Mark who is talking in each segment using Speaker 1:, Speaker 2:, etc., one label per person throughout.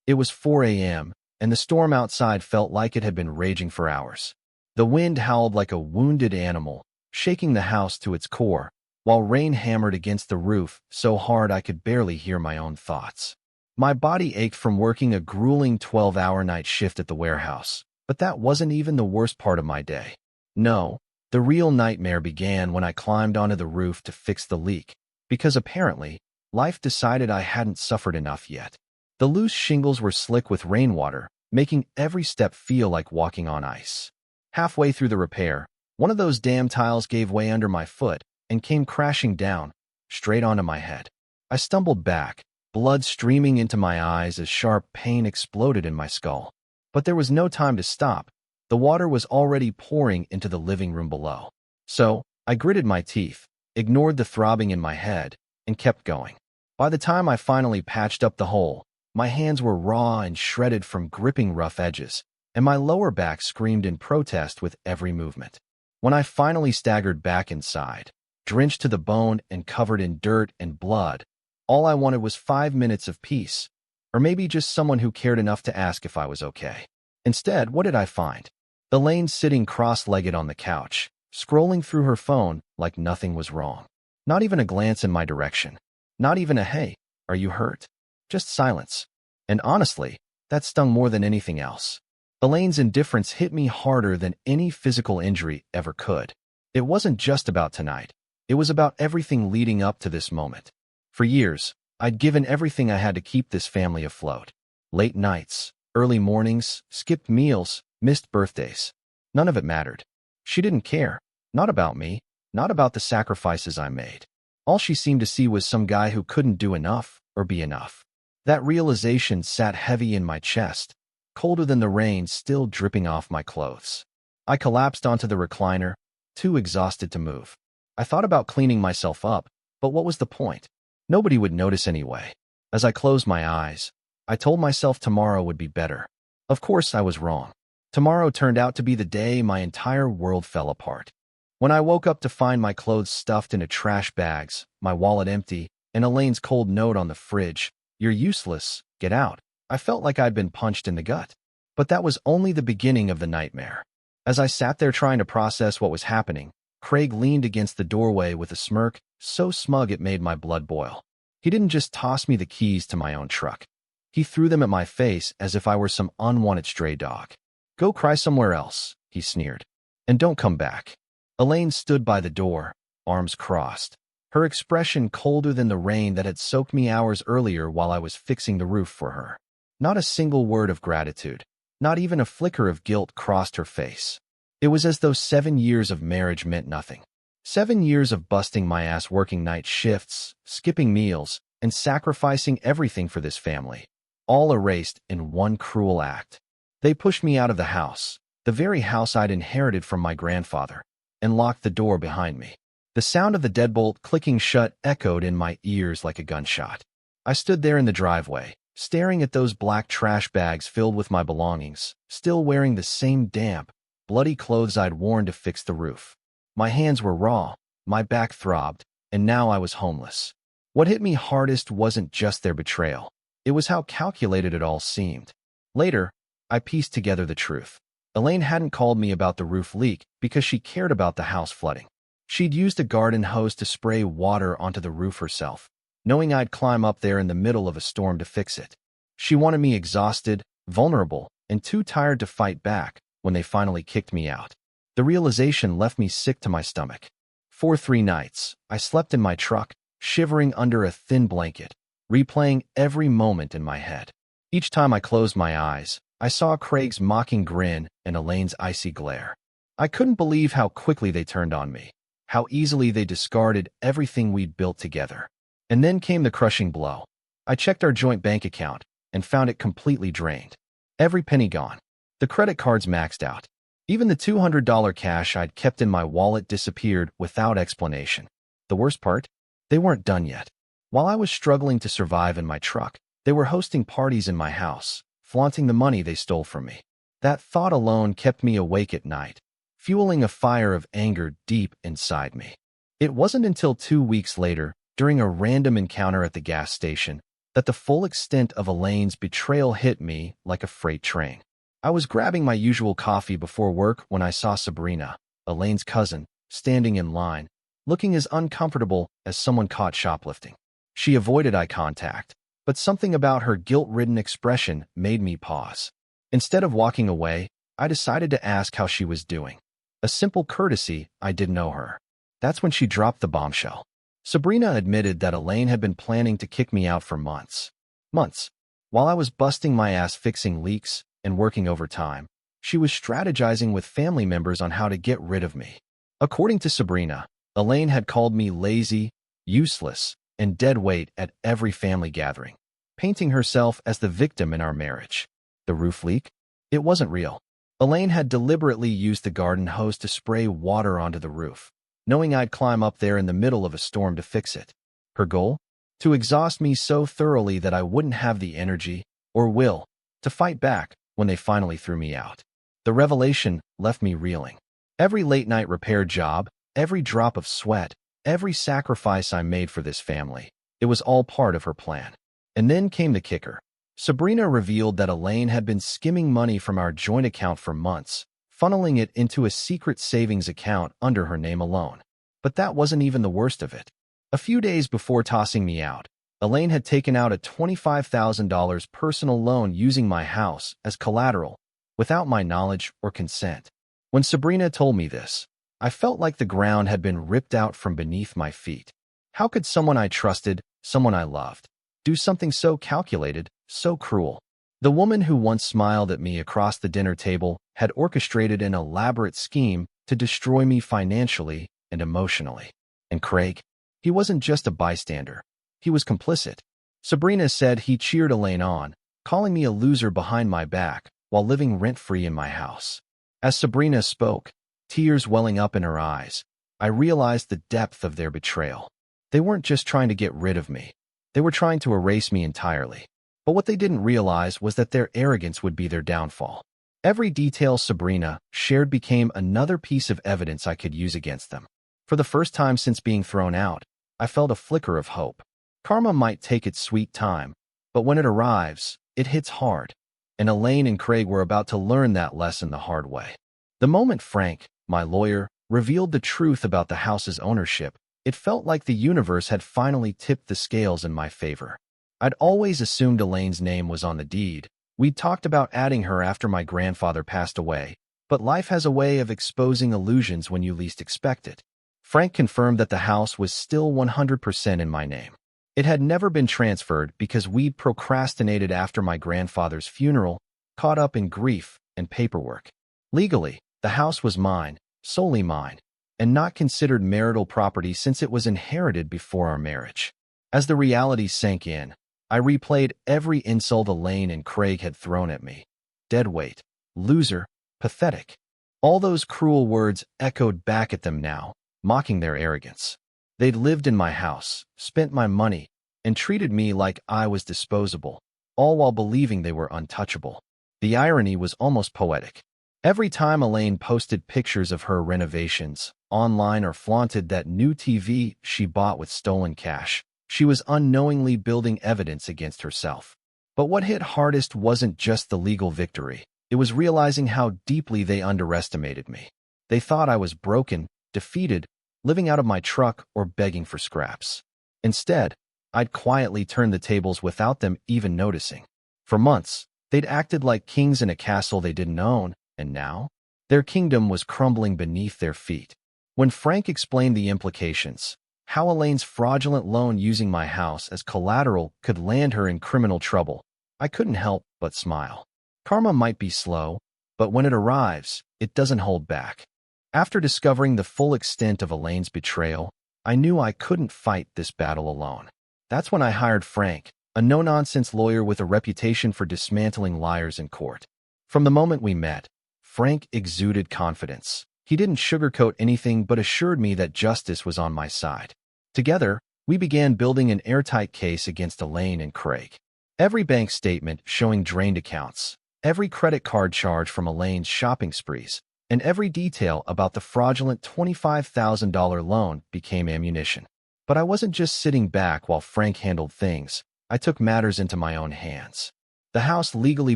Speaker 1: It was 4 a.m., and the storm outside felt like it had been raging for hours. The wind howled like a wounded animal, shaking the house to its core, while rain hammered against the roof so hard I could barely hear my own thoughts. My body ached from working a grueling 12-hour night shift at the warehouse, but that wasn't even the worst part of my day. No, the real nightmare began when I climbed onto the roof to fix the leak, because apparently, life decided I hadn't suffered enough yet. The loose shingles were slick with rainwater, making every step feel like walking on ice. Halfway through the repair, one of those damn tiles gave way under my foot and came crashing down, straight onto my head. I stumbled back, blood streaming into my eyes as sharp pain exploded in my skull. But there was no time to stop. The water was already pouring into the living room below. So, I gritted my teeth, ignored the throbbing in my head, and kept going. By the time I finally patched up the hole, my hands were raw and shredded from gripping rough edges, and my lower back screamed in protest with every movement. When I finally staggered back inside, drenched to the bone and covered in dirt and blood, all I wanted was 5 minutes of peace, or maybe just someone who cared enough to ask if I was okay. Instead, what did I find? Elaine sitting cross-legged on the couch, scrolling through her phone like nothing was wrong. Not even a glance in my direction. Not even a "Hey, are you hurt?" Just silence. And honestly, that stung more than anything else. Elaine's indifference hit me harder than any physical injury ever could. It wasn't just about tonight. It was about everything leading up to this moment. For years, I'd given everything I had to keep this family afloat. Late nights, early mornings, skipped meals, missed birthdays. None of it mattered. She didn't care. Not about me. Not about the sacrifices I made. All she seemed to see was some guy who couldn't do enough or be enough. That realization sat heavy in my chest, colder than the rain still dripping off my clothes. I collapsed onto the recliner, too exhausted to move. I thought about cleaning myself up, but what was the point? Nobody would notice anyway. As I closed my eyes, I told myself tomorrow would be better. Of course, I was wrong. Tomorrow turned out to be the day my entire world fell apart. When I woke up to find my clothes stuffed into trash bags, my wallet empty, and Elaine's cold note on the fridge, "You're useless, get out," I felt like I'd been punched in the gut. But that was only the beginning of the nightmare. As I sat there trying to process what was happening, Craig leaned against the doorway with a smirk so smug it made my blood boil. He didn't just toss me the keys to my own truck. He threw them at my face as if I were some unwanted stray dog. "Go cry somewhere else," he sneered. "And don't come back." Elaine stood by the door, arms crossed, her expression colder than the rain that had soaked me hours earlier while I was fixing the roof for her. Not a single word of gratitude, not even a flicker of guilt crossed her face. It was as though 7 years of marriage meant nothing. 7 years of busting my ass working night shifts, skipping meals, and sacrificing everything for this family, all erased in one cruel act. They pushed me out of the house, the very house I'd inherited from my grandfather, and locked the door behind me. The sound of the deadbolt clicking shut echoed in my ears like a gunshot. I stood there in the driveway, staring at those black trash bags filled with my belongings, still wearing the same damp, bloody clothes I'd worn to fix the roof. My hands were raw, my back throbbed, and now I was homeless. What hit me hardest wasn't just their betrayal. It was how calculated it all seemed. Later, I pieced together the truth. Elaine hadn't called me about the roof leak because she cared about the house flooding. She'd used a garden hose to spray water onto the roof herself, knowing I'd climb up there in the middle of a storm to fix it. She wanted me exhausted, vulnerable, and too tired to fight back when they finally kicked me out. The realization left me sick to my stomach. For 3 nights, I slept in my truck, shivering under a thin blanket, replaying every moment in my head. Each time I closed my eyes, I saw Craig's mocking grin and Elaine's icy glare. I couldn't believe how quickly they turned on me, how easily they discarded everything we'd built together. And then came the crushing blow. I checked our joint bank account and found it completely drained. Every penny gone. The credit cards maxed out. Even the $200 cash I'd kept in my wallet disappeared without explanation. The worst part? They weren't done yet. While I was struggling to survive in my truck, they were hosting parties in my house, flaunting the money they stole from me. That thought alone kept me awake at night, fueling a fire of anger deep inside me. It wasn't until 2 weeks later, during a random encounter at the gas station, that the full extent of Elaine's betrayal hit me like a freight train. I was grabbing my usual coffee before work when I saw Sabrina, Elaine's cousin, standing in line, looking as uncomfortable as someone caught shoplifting. She avoided eye contact, but something about her guilt-ridden expression made me pause. Instead of walking away, I decided to ask how she was doing. A simple courtesy, I didn't know her. That's when she dropped the bombshell. Sabrina admitted that Elaine had been planning to kick me out for months. Months. While I was busting my ass fixing leaks and working overtime, she was strategizing with family members on how to get rid of me. According to Sabrina, Elaine had called me lazy, useless, and dead weight at every family gathering, painting herself as the victim in our marriage. The roof leak? It wasn't real. Elaine had deliberately used the garden hose to spray water onto the roof, knowing I'd climb up there in the middle of a storm to fix it. Her goal? To exhaust me so thoroughly that I wouldn't have the energy, or will, to fight back when they finally threw me out. The revelation left me reeling. Every late-night repair job, every drop of sweat, every sacrifice I made for this family, it was all part of her plan. And then came the kicker. Sabrina revealed that Elaine had been skimming money from our joint account for months, funneling it into a secret savings account under her name alone. But that wasn't even the worst of it. A few days before tossing me out, Elaine had taken out a $25,000 personal loan using my house as collateral, without my knowledge or consent. When Sabrina told me this, I felt like the ground had been ripped out from beneath my feet. How could someone I trusted, someone I loved, do something so calculated, so cruel? The woman who once smiled at me across the dinner table had orchestrated an elaborate scheme to destroy me financially and emotionally. And Craig? He wasn't just a bystander. He was complicit. Sabrina said he cheered Elaine on, calling me a loser behind my back while living rent-free in my house. As Sabrina spoke, tears welling up in her eyes, I realized the depth of their betrayal. They weren't just trying to get rid of me. They were trying to erase me entirely. But what they didn't realize was that their arrogance would be their downfall. Every detail Sabrina shared became another piece of evidence I could use against them. For the first time since being thrown out, I felt a flicker of hope. Karma might take its sweet time, but when it arrives, it hits hard. And Elaine and Craig were about to learn that lesson the hard way. The moment Frank, my lawyer, revealed the truth about the house's ownership, it felt like the universe had finally tipped the scales in my favor. I'd always assumed Elaine's name was on the deed. We'd talked about adding her after my grandfather passed away, but life has a way of exposing illusions when you least expect it. Frank confirmed that the house was still 100% in my name. It had never been transferred because we'd procrastinated after my grandfather's funeral, caught up in grief and paperwork. Legally, the house was mine, solely mine, and not considered marital property since it was inherited before our marriage. As the reality sank in, I replayed every insult Elaine and Craig had thrown at me. Deadweight, loser, pathetic. All those cruel words echoed back at them now, mocking their arrogance. They'd lived in my house, spent my money, and treated me like I was disposable, all while believing they were untouchable. The irony was almost poetic. Every time Elaine posted pictures of her renovations online or flaunted that new TV she bought with stolen cash, she was unknowingly building evidence against herself. But what hit hardest wasn't just the legal victory. It was realizing how deeply they underestimated me. They thought I was broken, defeated, living out of my truck or begging for scraps. Instead, I'd quietly turned the tables without them even noticing. For months, they'd acted like kings in a castle they didn't own, and now, their kingdom was crumbling beneath their feet. When Frank explained the implications, how Elaine's fraudulent loan using my house as collateral could land her in criminal trouble, I couldn't help but smile. Karma might be slow, but when it arrives, it doesn't hold back. After discovering the full extent of Elaine's betrayal, I knew I couldn't fight this battle alone. That's when I hired Frank, a no-nonsense lawyer with a reputation for dismantling liars in court. From the moment we met, Frank exuded confidence. He didn't sugarcoat anything but assured me that justice was on my side. Together, we began building an airtight case against Elaine and Craig. Every bank statement showing drained accounts, every credit card charge from Elaine's shopping sprees, and every detail about the fraudulent $25,000 loan became ammunition. But I wasn't just sitting back while Frank handled things. I took matters into my own hands. The house legally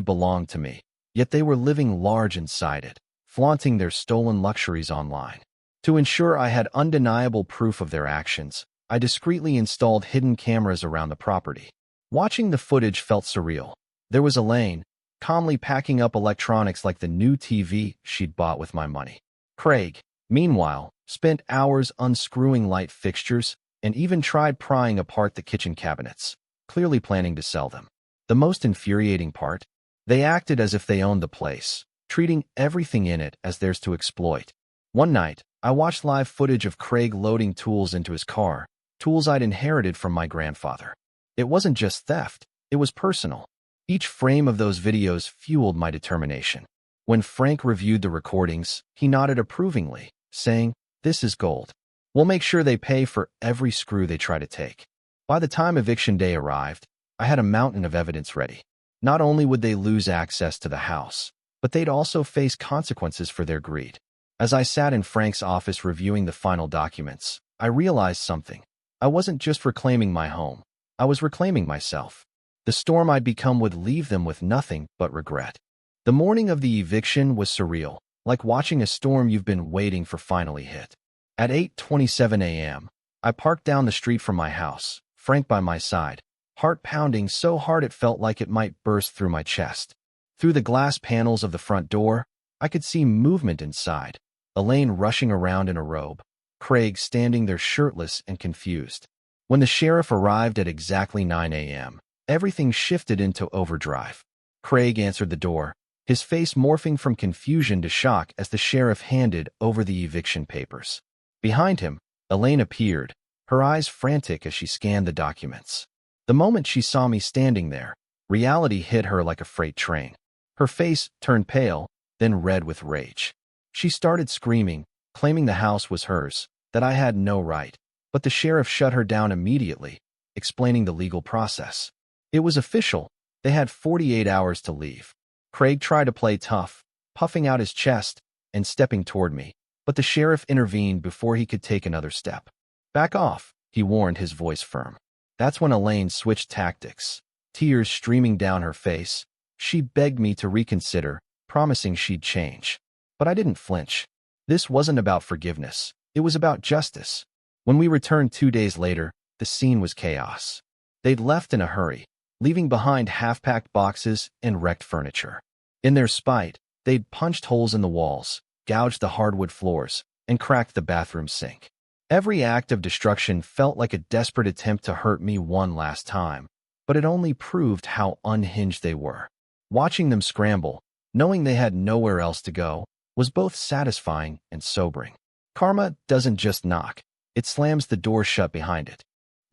Speaker 1: belonged to me, yet they were living large inside it, flaunting their stolen luxuries online. To ensure I had undeniable proof of their actions, I discreetly installed hidden cameras around the property. Watching the footage felt surreal. There was Elaine, calmly packing up electronics like the new TV she'd bought with my money. Craig, meanwhile, spent hours unscrewing light fixtures and even tried prying apart the kitchen cabinets, clearly planning to sell them. The most infuriating part? They acted as if they owned the place, treating everything in it as theirs to exploit. One night, I watched live footage of Craig loading tools into his car, tools I'd inherited from my grandfather. It wasn't just theft, it was personal. Each frame of those videos fueled my determination. When Frank reviewed the recordings, he nodded approvingly, saying, "This is gold. We'll make sure they pay for every screw they try to take." By the time eviction day arrived, I had a mountain of evidence ready. Not only would they lose access to the house, but they'd also face consequences for their greed. As I sat in Frank's office reviewing the final documents, I realized something. I wasn't just reclaiming my home. I was reclaiming myself. The storm I'd become would leave them with nothing but regret. The morning of the eviction was surreal, like watching a storm you've been waiting for finally hit. At 8:27 a.m., I parked down the street from my house, Frank by my side, heart pounding so hard it felt like it might burst through my chest. Through the glass panels of the front door, I could see movement inside. Elaine rushing around in a robe, Craig standing there shirtless and confused. When the sheriff arrived at exactly 9 a.m., everything shifted into overdrive. Craig answered the door, his face morphing from confusion to shock as the sheriff handed over the eviction papers. Behind him, Elaine appeared, her eyes frantic as she scanned the documents. The moment she saw me standing there, reality hit her like a freight train. Her face turned pale, then red with rage. She started screaming, claiming the house was hers, that I had no right. But the sheriff shut her down immediately, explaining the legal process. It was official. They had 48 hours to leave. Craig tried to play tough, puffing out his chest and stepping toward me, but the sheriff intervened before he could take another step. "Back off," he warned, his voice firm. That's when Elaine switched tactics. Tears streaming down her face, she begged me to reconsider, promising she'd change. But I didn't flinch. This wasn't about forgiveness. It was about justice. When we returned 2 days later, the scene was chaos. They'd left in a hurry, leaving behind half-packed boxes and wrecked furniture. In their spite, they'd punched holes in the walls, gouged the hardwood floors, and cracked the bathroom sink. Every act of destruction felt like a desperate attempt to hurt me one last time, but it only proved how unhinged they were. Watching them scramble, knowing they had nowhere else to go, was both satisfying and sobering. Karma doesn't just knock, it slams the door shut behind it.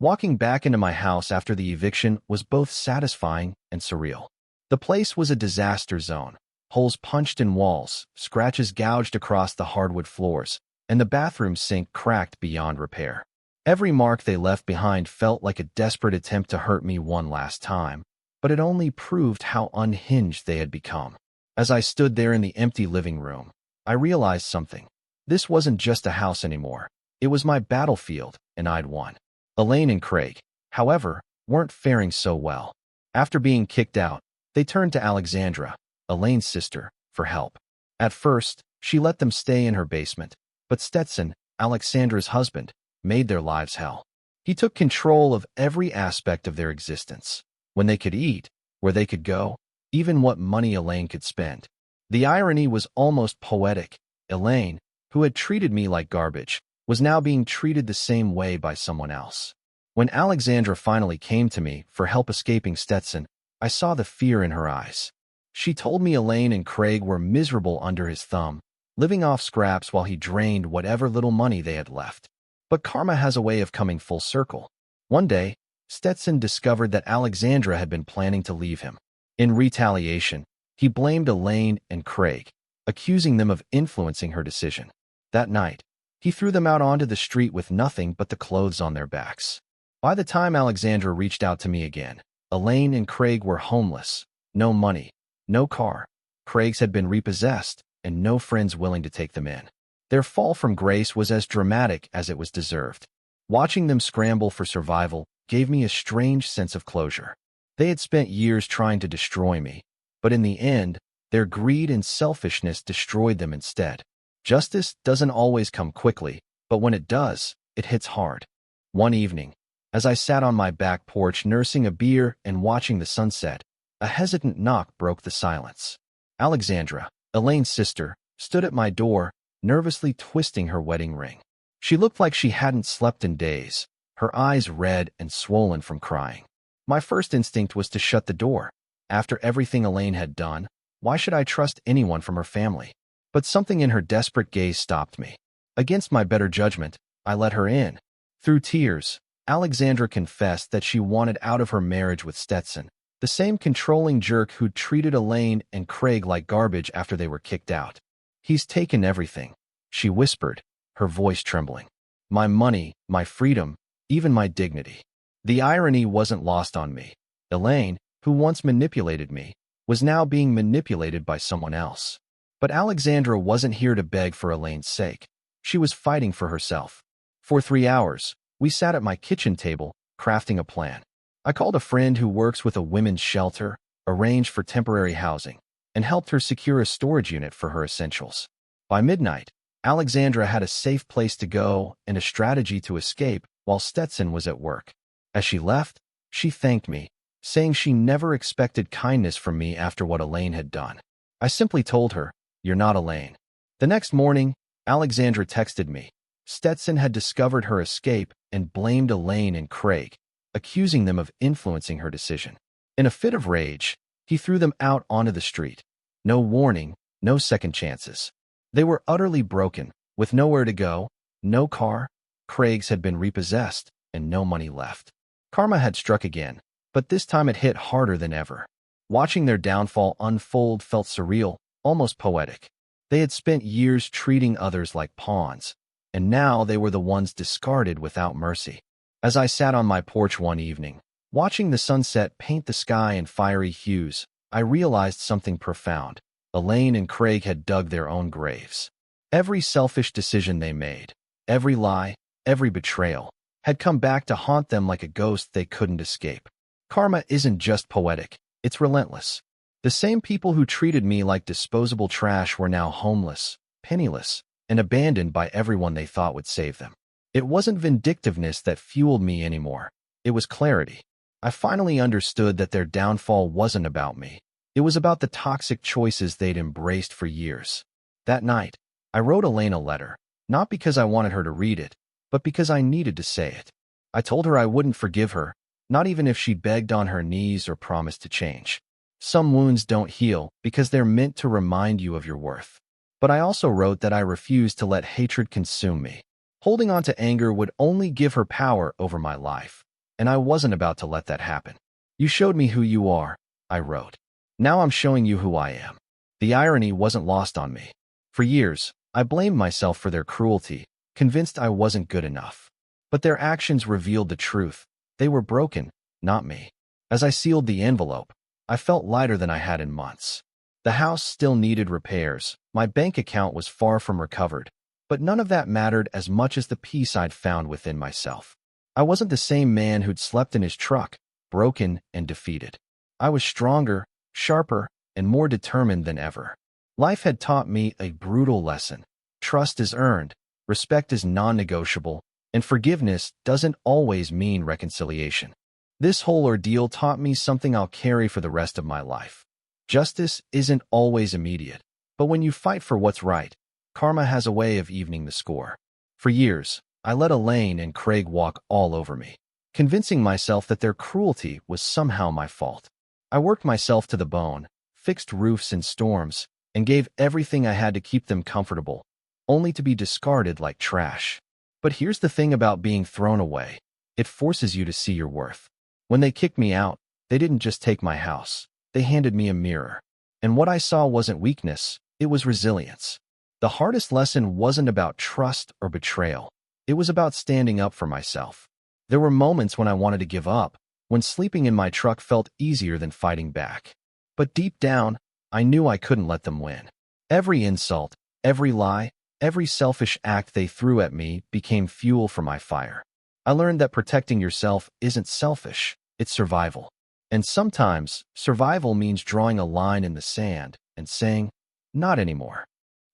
Speaker 1: Walking back into my house after the eviction was both satisfying and surreal. The place was a disaster zone, holes punched in walls, scratches gouged across the hardwood floors, and the bathroom sink cracked beyond repair. Every mark they left behind felt like a desperate attempt to hurt me one last time, but it only proved how unhinged they had become. As I stood there in the empty living room, I realized something. This wasn't just a house anymore. It was my battlefield, and I'd won. Elaine and Craig, however, weren't faring so well. After being kicked out, they turned to Alexandra, Elaine's sister, for help. At first, she let them stay in her basement, but Stepson, Alexandra's husband, made their lives hell. He took control of every aspect of their existence. When they could eat, where they could go, even what money Elaine could spend. The irony was almost poetic. Elaine, who had treated me like garbage, was now being treated the same way by someone else. When Alexandra finally came to me for help escaping Stepson, I saw the fear in her eyes. She told me Elaine and Craig were miserable under his thumb, living off scraps while he drained whatever little money they had left. But karma has a way of coming full circle. One day, Stepson discovered that Alexandra had been planning to leave him. In retaliation, he blamed Elaine and Craig, accusing them of influencing her decision. That night, he threw them out onto the street with nothing but the clothes on their backs. By the time Alexandra reached out to me again, Elaine and Craig were homeless, no money, no car. Craig's had been repossessed, and no friends willing to take them in. Their fall from grace was as dramatic as it was deserved. Watching them scramble for survival, gave me a strange sense of closure. They had spent years trying to destroy me, but in the end, their greed and selfishness destroyed them instead. Justice doesn't always come quickly, but when it does, it hits hard. One evening, as I sat on my back porch nursing a beer and watching the sunset, a hesitant knock broke the silence. Alexandra, Elaine's sister, stood at my door, nervously twisting her wedding ring. She looked like she hadn't slept in days, her eyes red and swollen from crying. My first instinct was to shut the door. After everything Elaine had done, why should I trust anyone from her family? But something in her desperate gaze stopped me. Against my better judgment, I let her in. Through tears, Alexandra confessed that she wanted out of her marriage with Stepson, the same controlling jerk who'd treated Elaine and Craig like garbage after they were kicked out. "He's taken everything," she whispered, her voice trembling. "My money, my freedom, even my dignity." The irony wasn't lost on me. Elaine, who once manipulated me, was now being manipulated by someone else. But Alexandra wasn't here to beg for Elaine's sake. She was fighting for herself. For 3 hours, we sat at my kitchen table, crafting a plan. I called a friend who works with a women's shelter, arranged for temporary housing, and helped her secure a storage unit for her essentials. By midnight, Alexandra had a safe place to go and a strategy to escape while Stepson was at work. As she left, she thanked me, saying she never expected kindness from me after what Elaine had done. I simply told her, "You're not Elaine." The next morning, Alexandra texted me. Stepson had discovered her escape and blamed Elaine and Craig, accusing them of influencing her decision. In a fit of rage, he threw them out onto the street. No warning, no second chances. They were utterly broken, with nowhere to go, no car, Craig's had been repossessed, and no money left. Karma had struck again, but this time it hit harder than ever. Watching their downfall unfold felt surreal, almost poetic. They had spent years treating others like pawns, and now they were the ones discarded without mercy. As I sat on my porch one evening, watching the sunset paint the sky in fiery hues, I realized something profound. Elaine and Craig had dug their own graves. Every selfish decision they made, every lie, every betrayal, had come back to haunt them like a ghost they couldn't escape. Karma isn't just poetic, it's relentless. The same people who treated me like disposable trash were now homeless, penniless, and abandoned by everyone they thought would save them. It wasn't vindictiveness that fueled me anymore. It was clarity. I finally understood that their downfall wasn't about me. It was about the toxic choices they'd embraced for years. That night, I wrote Elaine a letter, not because I wanted her to read it, but because I needed to say it. I told her I wouldn't forgive her, not even if she begged on her knees or promised to change. Some wounds don't heal because they're meant to remind you of your worth. But I also wrote that I refused to let hatred consume me. Holding on to anger would only give her power over my life, and I wasn't about to let that happen. "You showed me who you are," I wrote. "Now I'm showing you who I am." The irony wasn't lost on me. For years, I blamed myself for their cruelty, convinced I wasn't good enough. But their actions revealed the truth. They were broken, not me. As I sealed the envelope, I felt lighter than I had in months. The house still needed repairs, my bank account was far from recovered, but none of that mattered as much as the peace I'd found within myself. I wasn't the same man who'd slept in his truck, broken and defeated. I was stronger, sharper, and more determined than ever. Life had taught me a brutal lesson. Trust is earned, respect is non-negotiable, and forgiveness doesn't always mean reconciliation. This whole ordeal taught me something I'll carry for the rest of my life. Justice isn't always immediate, but when you fight for what's right, karma has a way of evening the score. For years, I let Elaine and Craig walk all over me, convincing myself that their cruelty was somehow my fault. I worked myself to the bone, fixed roofs in storms, and gave everything I had to keep them comfortable, only to be discarded like trash. But here's the thing about being thrown away. It forces you to see your worth. When they kicked me out, they didn't just take my house. They handed me a mirror. And what I saw wasn't weakness, it was resilience. The hardest lesson wasn't about trust or betrayal. It was about standing up for myself. There were moments when I wanted to give up, when sleeping in my truck felt easier than fighting back. But deep down, I knew I couldn't let them win. Every insult, every lie, every selfish act they threw at me became fuel for my fire. I learned that protecting yourself isn't selfish, it's survival. And sometimes, survival means drawing a line in the sand and saying, not anymore.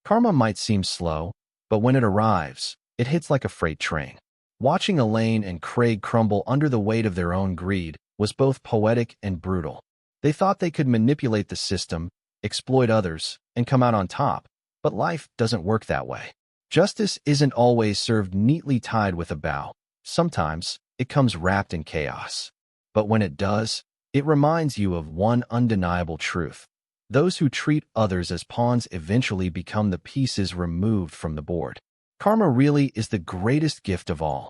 Speaker 1: Karma might seem slow, but when it arrives, it hits like a freight train. Watching Elaine and Craig crumble under the weight of their own greed was both poetic and brutal. They thought they could manipulate the system, exploit others, and come out on top, but life doesn't work that way. Justice isn't always served neatly tied with a bow. Sometimes, it comes wrapped in chaos. But when it does, it reminds you of one undeniable truth. Those who treat others as pawns eventually become the pieces removed from the board. Karma really is the greatest gift of all.